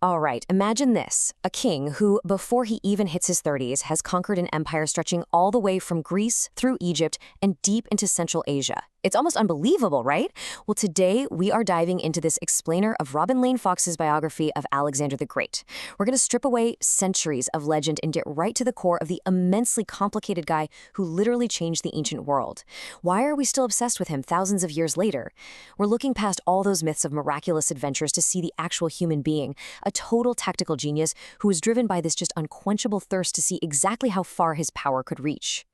All right, imagine this. A king who, before he even hits his 30s, has conquered an empire stretching all the way from Greece through Egypt and deep into Central Asia. It's almost unbelievable, right? Well, today we are diving into this explainer of Robin Lane Fox's biography of Alexander the Great. We're going to strip away centuries of legend and get right to the core of the immensely complicated guy who literally changed the ancient world. Why are we still obsessed with him thousands of years later? We're looking past all those myths of miraculous adventures to see the actual human being, a total tactical genius who was driven by this just unquenchable thirst to see exactly how far his power could reach.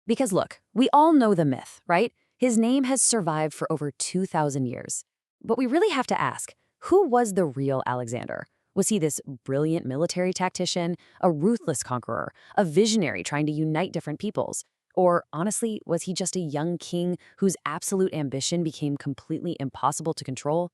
Because look, we all know the myth, right? His name has survived for over 2,000 years. But we really have to ask, who was the real Alexander? Was he this brilliant military tactician, a ruthless conqueror, a visionary trying to unite different peoples? Or honestly, was he just a young king whose absolute ambition became completely impossible to control?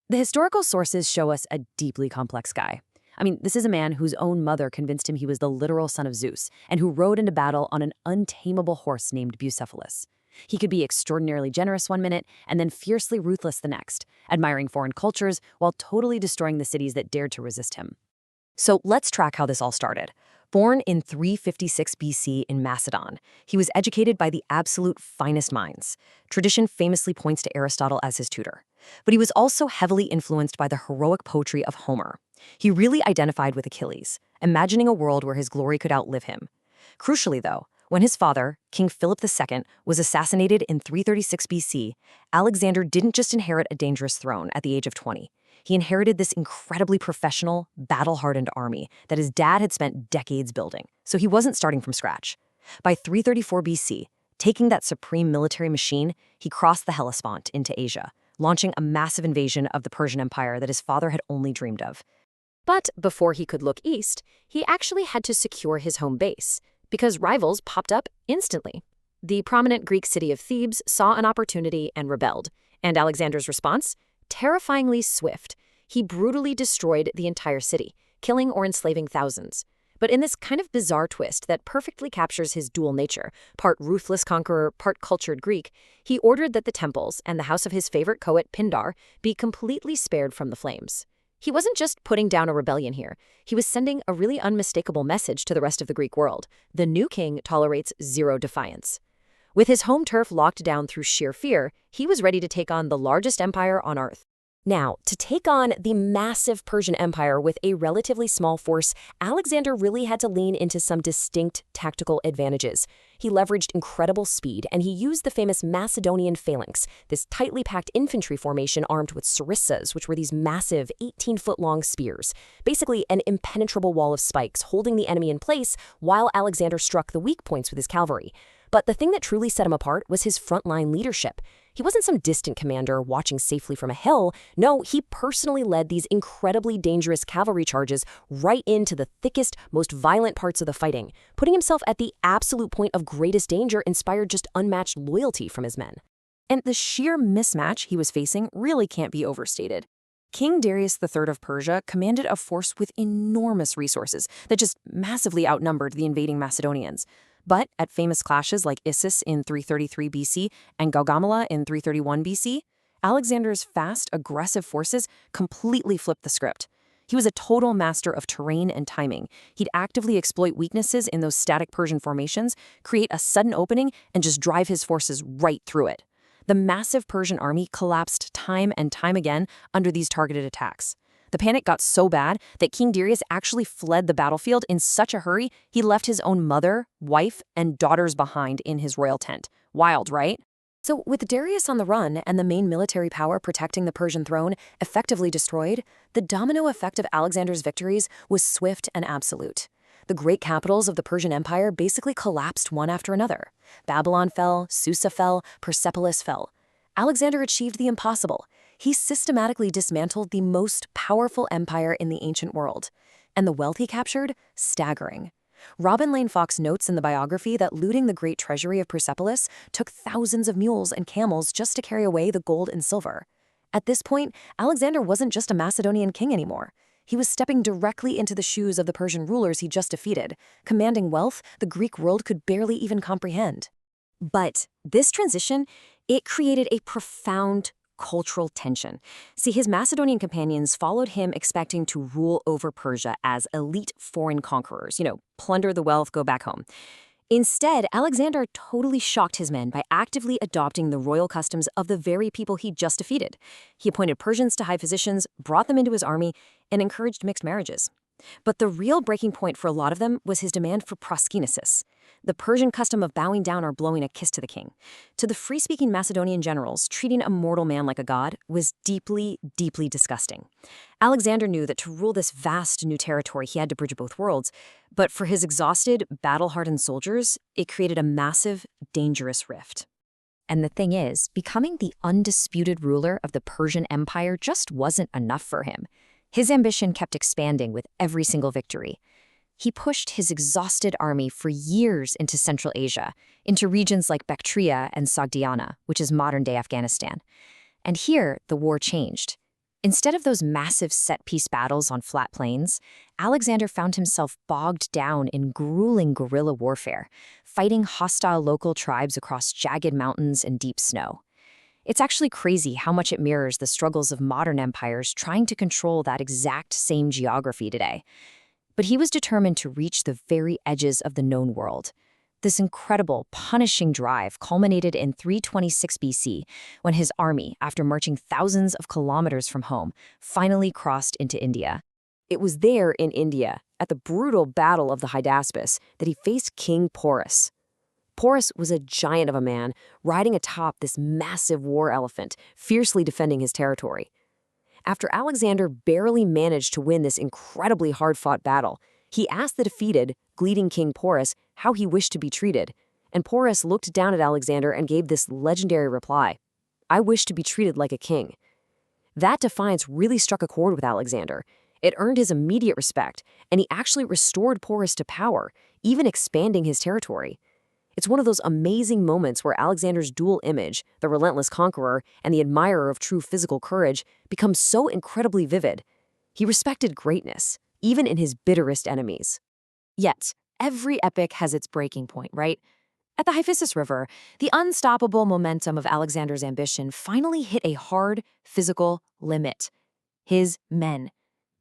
The historical sources show us a deeply complex guy. I mean, this is a man whose own mother convinced him he was the literal son of Zeus, and who rode into battle on an untamable horse named Bucephalus. He could be extraordinarily generous one minute and then fiercely ruthless the next, admiring foreign cultures while totally destroying the cities that dared to resist him. So let's track how this all started. Born in 356 BC in Macedon, he was educated by the absolute finest minds. Tradition famously points to Aristotle as his tutor. But he was also heavily influenced by the heroic poetry of Homer. He really identified with Achilles, imagining a world where his glory could outlive him. Crucially, though, when his father, King Philip II, was assassinated in 336 BC, Alexander didn't just inherit a dangerous throne at the age of 20. He inherited this incredibly professional, battle-hardened army that his dad had spent decades building, so he wasn't starting from scratch. By 334 BC, taking that supreme military machine, he crossed the Hellespont into Asia, launching a massive invasion of the Persian Empire that his father had only dreamed of. But before he could look east, he actually had to secure his home base, because rivals popped up instantly. The prominent Greek city of Thebes saw an opportunity and rebelled, and Alexander's response? Terrifyingly swift. He brutally destroyed the entire city, killing or enslaving thousands. But in this kind of bizarre twist that perfectly captures his dual nature, part ruthless conqueror, part cultured Greek, he ordered that the temples and the house of his favorite poet Pindar be completely spared from the flames. He wasn't just putting down a rebellion here. He was sending a really unmistakable message to the rest of the Greek world. The new king tolerates zero defiance. With his home turf locked down through sheer fear, he was ready to take on the largest empire on earth. Now, to take on the massive Persian Empire with a relatively small force, Alexander really had to lean into some distinct tactical advantages. He leveraged incredible speed, and he used the famous Macedonian phalanx, this tightly packed infantry formation armed with sarissas, which were these massive 18-foot-long spears, basically an impenetrable wall of spikes holding the enemy in place while Alexander struck the weak points with his cavalry. But the thing that truly set him apart was his frontline leadership. He wasn't some distant commander watching safely from a hill. No, he personally led these incredibly dangerous cavalry charges right into the thickest, most violent parts of the fighting. Putting himself at the absolute point of greatest danger inspired just unmatched loyalty from his men. And the sheer mismatch he was facing really can't be overstated. King Darius III of Persia commanded a force with enormous resources that just massively outnumbered the invading Macedonians. But at famous clashes like Issus in 333 BC and Gaugamela in 331 BC, Alexander's fast, aggressive forces completely flipped the script. He was a total master of terrain and timing. He'd actively exploit weaknesses in those static Persian formations, create a sudden opening, and just drive his forces right through it. The massive Persian army collapsed time and time again under these targeted attacks. The panic got so bad that King Darius actually fled the battlefield in such a hurry, he left his own mother, wife, and daughters behind in his royal tent. Wild, right? So with Darius on the run and the main military power protecting the Persian throne effectively destroyed, the domino effect of Alexander's victories was swift and absolute. The great capitals of the Persian Empire basically collapsed one after another. Babylon fell, Susa fell, Persepolis fell. Alexander achieved the impossible. He systematically dismantled the most powerful empire in the ancient world. And the wealth he captured? Staggering. Robin Lane Fox notes in the biography that looting the great treasury of Persepolis took thousands of mules and camels just to carry away the gold and silver. At this point, Alexander wasn't just a Macedonian king anymore. He was stepping directly into the shoes of the Persian rulers he just defeated, commanding wealth the Greek world could barely even comprehend. But this transition, it created a profound cultural tension. See, his Macedonian companions followed him expecting to rule over Persia as elite foreign conquerors, plunder the wealth, go back home. Instead, Alexander totally shocked his men by actively adopting the royal customs of the very people he'd just defeated. He appointed Persians to high positions, brought them into his army, and encouraged mixed marriages. But the real breaking point for a lot of them was his demand for proskynesis, the Persian custom of bowing down or blowing a kiss to the king. To the free-speaking Macedonian generals, treating a mortal man like a god was deeply, deeply disgusting. Alexander knew that to rule this vast new territory, he had to bridge both worlds, but for his exhausted, battle-hardened soldiers, it created a massive, dangerous rift. And the thing is, becoming the undisputed ruler of the Persian Empire just wasn't enough for him. His ambition kept expanding with every single victory. He pushed his exhausted army for years into Central Asia, into regions like Bactria and Sogdiana, which is modern-day Afghanistan. And here, the war changed. Instead of those massive set-piece battles on flat plains, Alexander found himself bogged down in grueling guerrilla warfare, fighting hostile local tribes across jagged mountains and deep snow. It's actually crazy how much it mirrors the struggles of modern empires trying to control that exact same geography today. But he was determined to reach the very edges of the known world. This incredible, punishing drive culminated in 326 BC, when his army, after marching thousands of kilometers from home, finally crossed into India. It was there in India, at the brutal Battle of the Hydaspes, that he faced King Porus. Porus was a giant of a man, riding atop this massive war elephant, fiercely defending his territory. After Alexander barely managed to win this incredibly hard-fought battle, he asked the defeated, bleeding King Porus how he wished to be treated, and Porus looked down at Alexander and gave this legendary reply: "I wish to be treated like a king." That defiance really struck a chord with Alexander. It earned his immediate respect, and he actually restored Porus to power, even expanding his territory. It's one of those amazing moments where Alexander's dual image, the relentless conqueror and the admirer of true physical courage, becomes so incredibly vivid. He respected greatness, even in his bitterest enemies. Yet, every epic has its breaking point, right? At the Hyphasis River, the unstoppable momentum of Alexander's ambition finally hit a hard, physical limit. His men.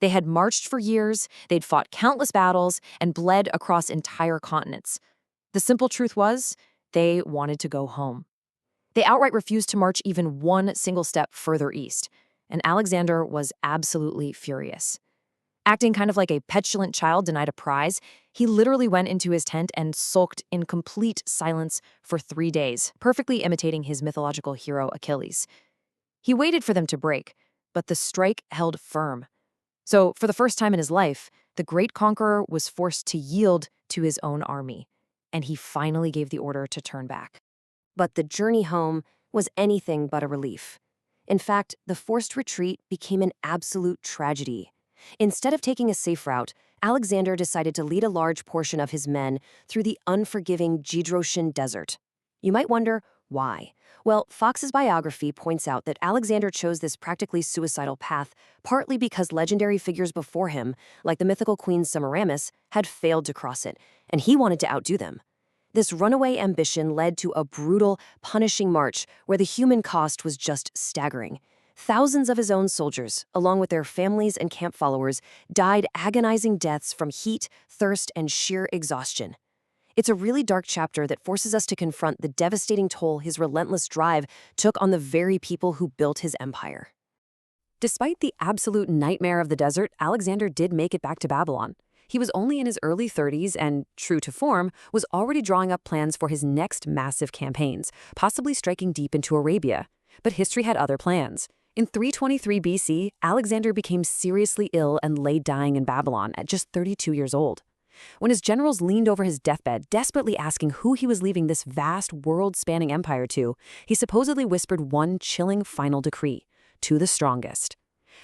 They had marched for years, they'd fought countless battles, and bled across entire continents. The simple truth was, they wanted to go home. They outright refused to march even one single step further east, and Alexander was absolutely furious. Acting kind of like a petulant child denied a prize, he literally went into his tent and sulked in complete silence for 3 days, perfectly imitating his mythological hero Achilles. He waited for them to break, but the strike held firm. So, for the first time in his life, the great conqueror was forced to yield to his own army, and he finally gave the order to turn back. But the journey home was anything but a relief. In fact, the forced retreat became an absolute tragedy. Instead of taking a safe route, Alexander decided to lead a large portion of his men through the unforgiving Gedrosian Desert. You might wonder, why? Well, Fox's biography points out that Alexander chose this practically suicidal path partly because legendary figures before him, like the mythical queen Semiramis, had failed to cross it, and he wanted to outdo them. This runaway ambition led to a brutal, punishing march where the human cost was just staggering. Thousands of his own soldiers, along with their families and camp followers, died agonizing deaths from heat, thirst, and sheer exhaustion. It's a really dark chapter that forces us to confront the devastating toll his relentless drive took on the very people who built his empire. Despite the absolute nightmare of the desert, Alexander did make it back to Babylon. He was only in his early 30s and, true to form, was already drawing up plans for his next massive campaigns, possibly striking deep into Arabia. But history had other plans. In 323 BC, Alexander became seriously ill and lay dying in Babylon at just 32 years old. When his generals leaned over his deathbed, desperately asking who he was leaving this vast, world-spanning empire to, he supposedly whispered one chilling final decree: to the strongest.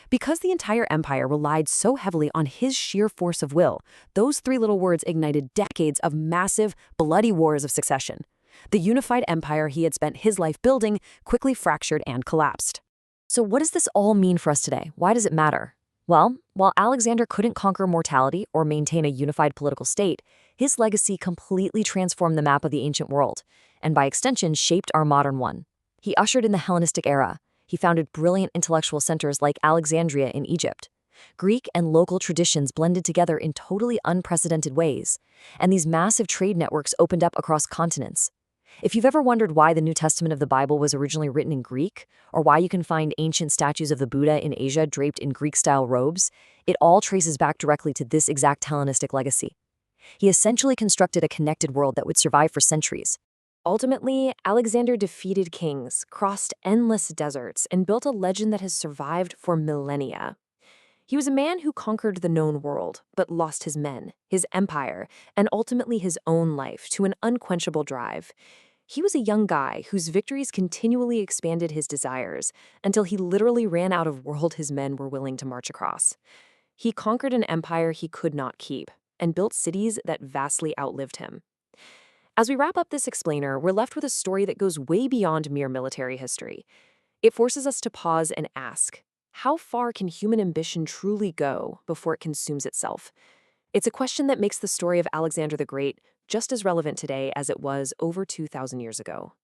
Because the entire empire relied so heavily on his sheer force of will, those 3 little words ignited decades of massive, bloody wars of succession. The unified empire he had spent his life building quickly fractured and collapsed. So what does this all mean for us today? Why does it matter? Well, while Alexander couldn't conquer mortality or maintain a unified political state, his legacy completely transformed the map of the ancient world, and by extension shaped our modern one. He ushered in the Hellenistic era. He founded brilliant intellectual centers like Alexandria in Egypt. Greek and local traditions blended together in totally unprecedented ways, and these massive trade networks opened up across continents. If you've ever wondered why the New Testament of the Bible was originally written in Greek, or why you can find ancient statues of the Buddha in Asia draped in Greek-style robes, it all traces back directly to this exact Hellenistic legacy. He essentially constructed a connected world that would survive for centuries. Ultimately, Alexander defeated kings, crossed endless deserts, and built a legend that has survived for millennia. He was a man who conquered the known world, but lost his men, his empire, and ultimately his own life to an unquenchable drive. He was a young guy whose victories continually expanded his desires until he literally ran out of world his men were willing to march across. He conquered an empire he could not keep and built cities that vastly outlived him. As we wrap up this explainer, we're left with a story that goes way beyond mere military history. It forces us to pause and ask, how far can human ambition truly go before it consumes itself? It's a question that makes the story of Alexander the Great just as relevant today as it was over 2,000 years ago.